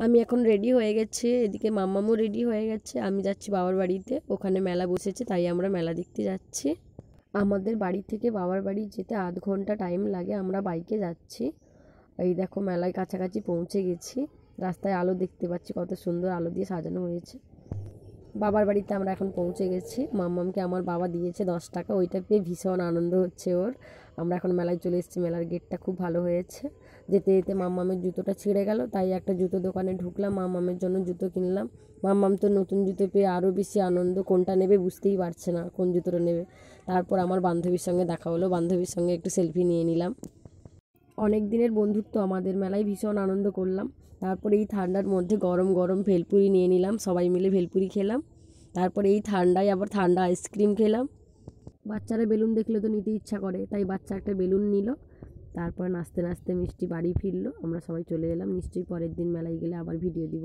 আমি এখন রেডি হয়ে গেছি, এদিকে মাম্মামও রেডি হয়ে গেছে। আমি যাচ্ছি বাবার বাড়িতে, ওখানে মেলা বসেছে, তাই আমরা মেলা দেখতে যাচ্ছি। আমাদের বাড়ি থেকে বাবার বাড়ি যেতে আধ ঘন্টা টাইম লাগে, আমরা বাইকে যাচ্ছি। এই দেখো মেলায় কাছাকাছি পৌঁছে গেছি। রাস্তায় আলো দেখতে পাচ্ছি, কত সুন্দর আলো দিয়ে সাজানো হয়েছে। বাবার বাড়িতে আমরা এখন পৌঁছে গেছি। মাম্মামকে আমার বাবা দিয়েছে 10 টাকা, ওইটা পেয়ে ভীষণ আনন্দ হচ্ছে ওর। আমরা এখন মেলায় চলে এসেছি, মেলার গেটটা খুব ভালো হয়েছে। যেতে যেতে মাম্মামের জুতোটা ছিঁড়ে গেল, তাই একটা জুতো দোকানে ঢুকলাম, মাম্মামের জন্য জুতো কিনলাম। মাম্মাম তো নতুন জুতো পেয়ে আরও বেশি আনন্দ, কোনটা নেবে বুঝতেই পারছে না কোন জুতোটা নেবে। তারপর আমার বান্ধবীর সঙ্গে দেখা হলো, বান্ধবীর সঙ্গে একটু সেলফি নিয়ে নিলাম। অনেক দিনের বন্ধুত্ব আমাদের, মেলায় ভীষণ আনন্দ করলাম। তারপরে এই ঠান্ডার মধ্যে গরম গরম ভেলপুরি নিয়ে নিলাম, সবাই মিলে ভেলপুরি খেলাম। তারপরে এই ঠান্ডায় আবার ঠান্ডা আইসক্রিম খেলাম। বাচ্চারা বেলুন দেখলে তো নিতে ইচ্ছা করে, তাই বাচ্চা একটা বেলুন নিল। তারপর নাচতে নাচতে মিষ্টি বাড়ি ফিরলো, আমরা সবাই চলে এলাম। নিশ্চয়ই পরের দিন মেলায় গেলে আবার ভিডিও দিব।